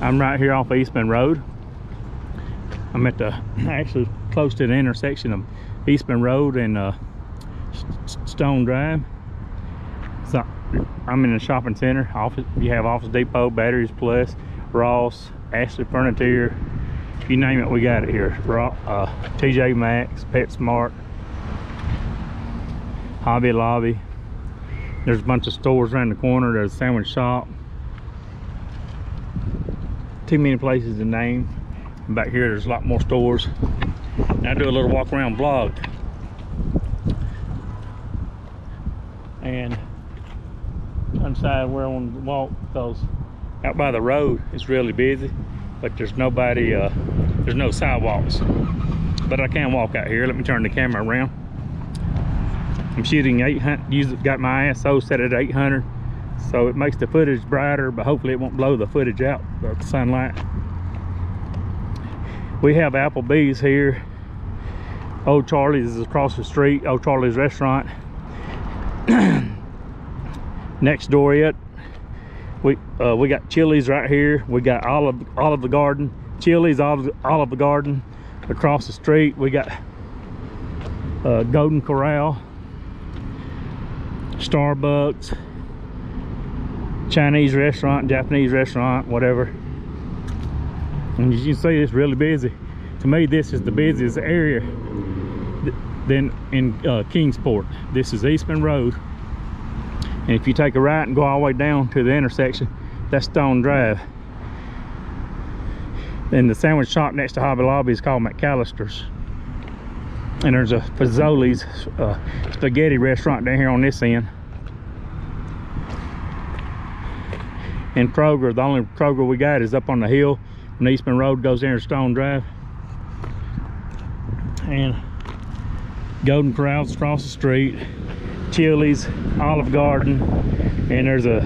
I'm right here off Eastman Road. I'm at the actually close to the intersection of Eastman Road and Stone Drive. So I'm in the shopping center. You have Office Depot, Batteries Plus, Ross, Ashley Furniture, you name it, we got it here. TJ Maxx, PetSmart, Hobby Lobby. There's a bunch of stores around the corner. There's a sandwich shop. Too many places to name. And back here there's a lot more stores. And I do a little walk around vlog. And decide where I want to walk, because out by the road it's really busy, but there's nobody, there's no sidewalks. But I can walk out here. Let me turn the camera around. I'm shooting 800, got my ISO set at 800, so it makes the footage brighter, but hopefully it won't blow the footage out, the sunlight. We have Applebee's here. Old Charlie's is across the street, Old Charlie's restaurant. Next door we got Chili's right here. We got Olive Garden, Chili's, Olive Garden. Across the street we got Golden Corral, Starbucks, Chinese restaurant, Japanese restaurant, whatever. And as you can see, it's really busy. To me, this is the busiest area than in Kingsport. This is Eastman Road. And if you take a right and go all the way down to the intersection, that's Stone Drive. Then the sandwich shop next to Hobby Lobby is called McAllister's. And there's a Fazoli's spaghetti restaurant down here on this end. And Kroger, the only Kroger we got is up on the hill when Eastman Road goes down to Stone Drive. And Golden Corral's across the street, Chili's, Olive Garden, and there's I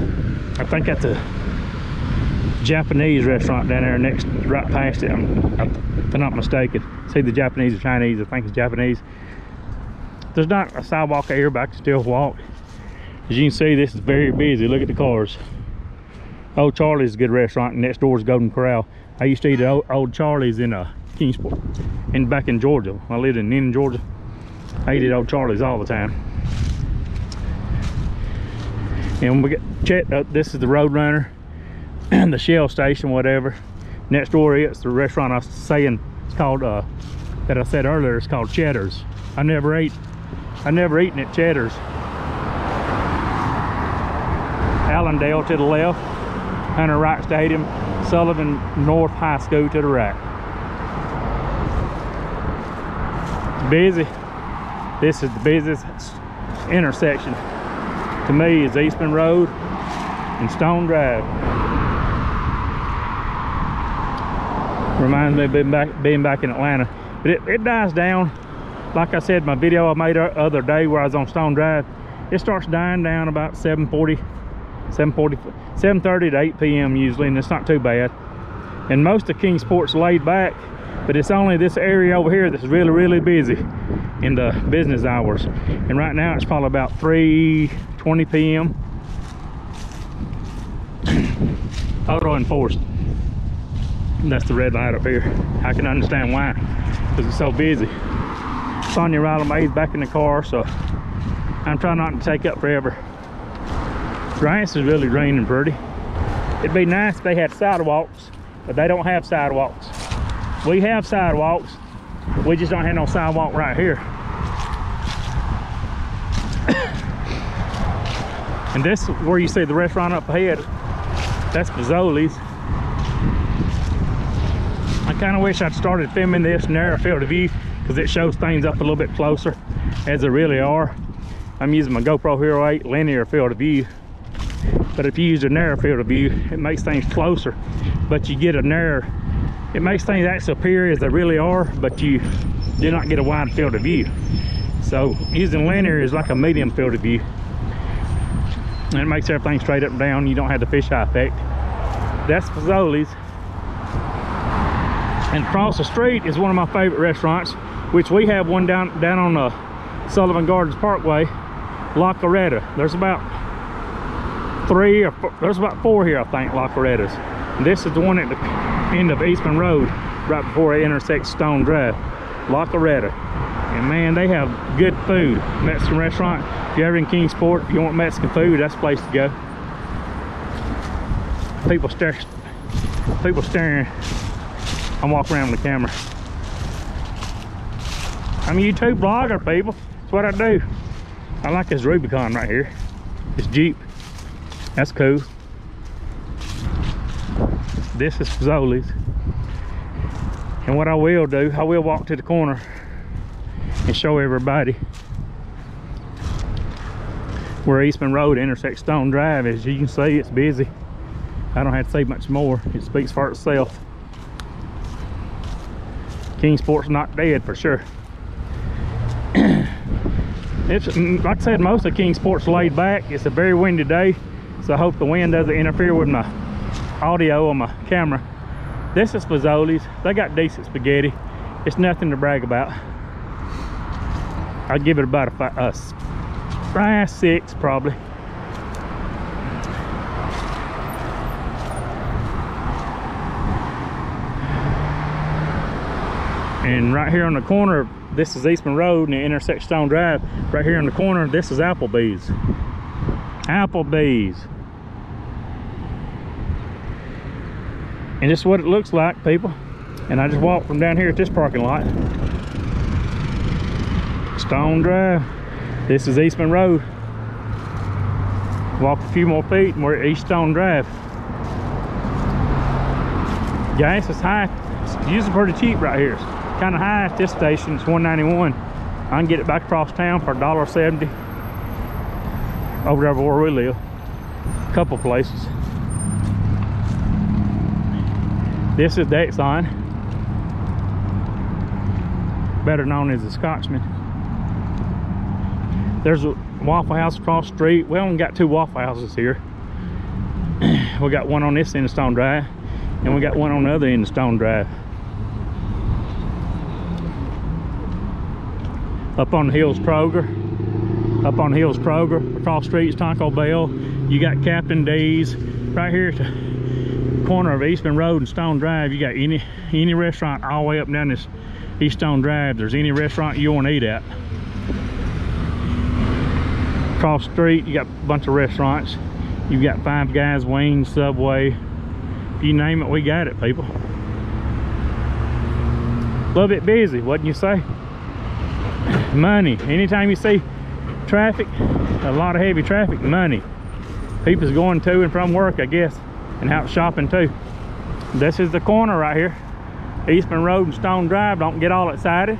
think that's a Japanese restaurant down there next, right past it, if I'm not mistaken. It's either Japanese or Chinese. I think it's Japanese. There's not a sidewalk here, but I can still walk. As you can see, this is very busy. Look at the cars. Old Charlie's is a good restaurant, and next door is Golden Corral. I used to eat at Old Charlie's in Kingsport, and back in Georgia. I lived in Newnan, Georgia. I ate at Old Charlie's all the time. And we get this is the Roadrunner and the Shell station, whatever. Next door it's the restaurant I was saying, it's called that I said earlier, it's called Cheddar's. I never eaten at Cheddar's. Allendale to the left, Hunter Wright Stadium, Sullivan North High School to the right. It's busy. This is the busiest intersection to me is Eastman Road and Stone Drive. Reminds me of being back in Atlanta. But it dies down. Like I said in my video I made the other day where I was on Stone Drive, it starts dying down about 7:30 to 8 p.m. usually, and it's not too bad. And most of Kingsport's laid back, but it's only this area over here that's really, really busy in the business hours. And right now it's probably about 3:20 p.m. Auto enforced. And that's the red light up here. I can understand why, because it's so busy. Sonia Riley Mae's back in the car, so I'm trying not to take up forever. Grass is really green and pretty. It'd be nice if they had sidewalks, but they don't have sidewalks. We have sidewalks, we just don't have no sidewalk right here. And this is where you see the restaurant up ahead. That's Fazoli's. I kind of wish I'd started filming this narrow field of view, because it shows things up a little bit closer as they really are. I'm using my GoPro Hero 8 linear field of view, but if you use a narrow field of view, it makes things closer, but you get a narrow, it makes things actually appear as they really are, but you do not get a wide field of view. So using linear is like a medium field of view, and it makes everything straight up and down. You don't have the fisheye effect. That's Fazoli's. And across the street is one of my favorite restaurants, which we have one down on Sullivan Gardens Parkway, La Coretta. There's about 4 here, I think, La Corettas. This is the one at the end of Eastman Road, right before it intersects Stone Drive. La Coretta. And man, they have good food. Mexican restaurant. If you're ever in Kingsport, if you want Mexican food, that's the place to go. People staring. I'm walking around with the camera. I'm a YouTube vlogger, people. That's what I do. I like this Rubicon right here. This Jeep. That's cool. This is Fazoli's. And what I will do, I will walk to the corner and show everybody where Eastman Road intersects Stone Drive. As you can see, it's busy. I don't have to say much more. It speaks for itself. Kingsport's not dead for sure. It's, like I said, most of Kingsport's laid back. It's a very windy day, so I hope the wind doesn't interfere with my audio on my camera. This is Fazoli's. They got decent spaghetti. It's nothing to brag about. I'd give it about a 6 probably. And right here on the corner, this is Eastman Road and it intersects Stone Drive. Right here in the corner, this is Applebee's. Applebee's. And this is what it looks like, people. And I just walked from down here at this parking lot. Stone Drive. This is Eastman Road. Walk a few more feet and we're at East Stone Drive. Gas is high. It's usually pretty cheap right here. It's kind of high at this station. It's $1.91. I can get it back across town for $1.70. Over there where we live. A couple places. This is the Exxon, better known as the Scotchman. There's a Waffle House across the street. We only got 2 Waffle Houses here. We got one on this end of Stone Drive, and we got one on the other end of Stone Drive. Up on the hill's Kroger. Up on the hill's Kroger. Across the street is Taco Bell. You got Captain D's. Right here at the corner of Eastman Road and Stone Drive, you got any restaurant all the way up and down this East Stone Drive. There's any restaurant you want to eat at. Across the street, you got a bunch of restaurants. You got Five Guys, Wings, Subway. If you name it, we got it, people. A little bit busy, wouldn't you say? Money. Anytime you see traffic, a lot of heavy traffic, money. People's going to and from work, I guess, and out shopping too. This is the corner right here. Eastman Road and Stone Drive. Don't get all excited.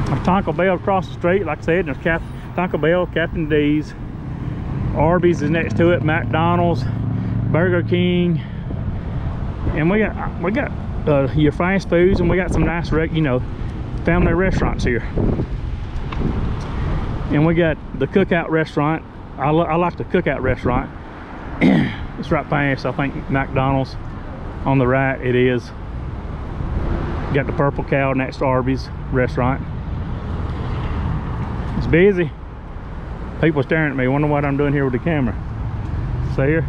There's Taco Bell across the street, like I said. There's Taco Bell, Captain D's. Arby's is next to it. McDonald's, Burger King, and we got your fast foods, and we got some nice, family restaurants here. And we got the Cookout restaurant. I like the Cookout restaurant. It's right past, I think, McDonald's. On the right, it is. Got the Purple Cow next to Arby's restaurant. It's busy. People staring at me, wonder what I'm doing here with the camera. See here?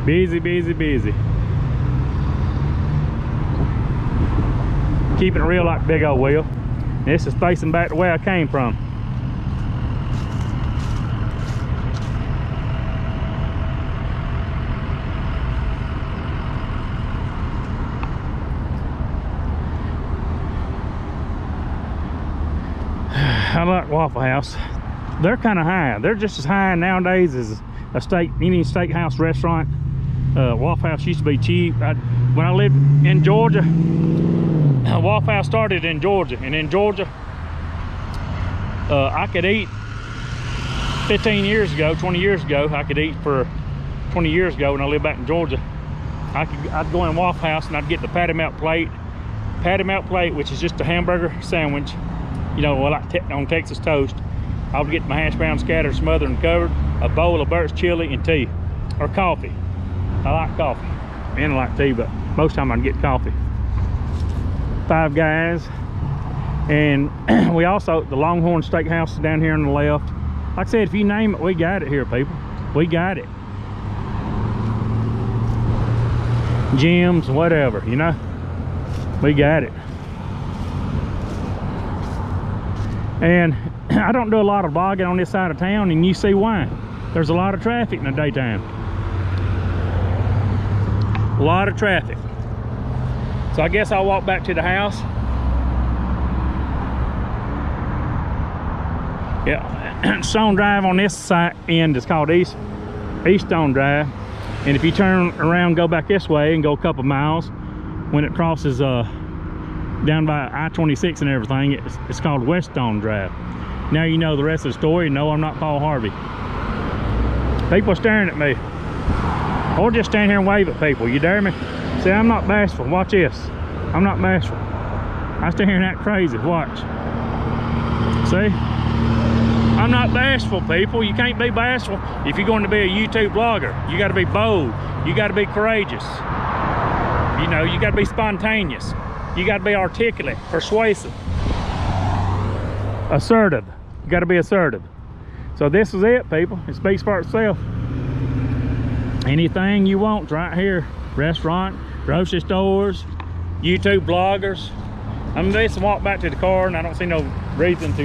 Busy, busy, busy. Keeping it real like big old wheel. This is facing back the way I came from. I like Waffle House. They're kind of high. They're just as high nowadays as any steakhouse restaurant. Waffle House used to be cheap. When I lived in Georgia, Waffle House started in Georgia, and in Georgia, I could eat 15 years ago, 20 years ago. I could eat for 20 years ago when I lived back in Georgia. I'd go in Waffle House and I'd get the patty melt plate. Patty melt plate, which is just a hamburger sandwich. Like on Texas toast. I would get my hash brown scattered, smothered, and covered, a bowl of Burt's chili, and tea, or coffee. I like coffee, and I like tea, but most of the time I'd get coffee. Five Guys, and we also, the Longhorn Steakhouse is down here on the left. Like I said, if you name it, we got it here, people. We got it. gyms, whatever, you know. We got it. And I don't do a lot of vlogging on this side of town, and you see why. There's a lot of traffic in the daytime. A lot of traffic. So I guess I'll walk back to the house. Yeah, Stone Drive on this side end is called East Stone Drive. And if you turn around, go back this way and go a couple miles, when it crosses down by I-26 and everything, it's called West Stone Drive. Now you know the rest of the story. No, I'm not Paul Harvey. People staring at me. Or just stand here and wave at people. You dare me? See, I'm not bashful. Watch this. I'm not bashful. I stand here and act crazy. Watch. See? I'm not bashful, people. You can't be bashful if you're going to be a YouTube blogger. You got to be bold. You got to be courageous. You know, you got to be spontaneous. You got to be articulate, persuasive, assertive. You got to be assertive. So this is it, people. It speaks for itself. Anything you want right here. Restaurant, grocery stores, YouTube bloggers. I'm just walk back to the car, and I don't see no reason to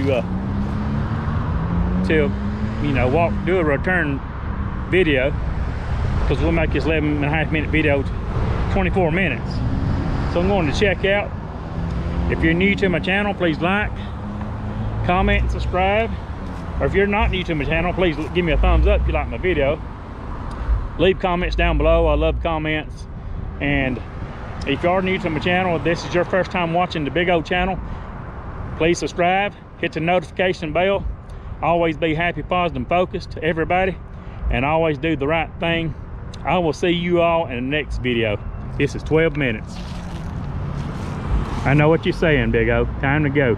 you know, do a return video, because we'll make this 11.5 minute video 24 minutes. So I'm going to check out. If you're new to my channel, please like, comment, and subscribe. Or if you're not new to my channel, please give me a thumbs up if you like my video. Leave comments down below. I love comments. And if you are new to my channel, if this is your first time watching the big old channel, please subscribe, hit the notification bell. Always be happy, positive, and focused to everybody, and always do the right thing. I will see you all in the next video. This is 12 minutes. I know what you're saying, Big O. Time to go.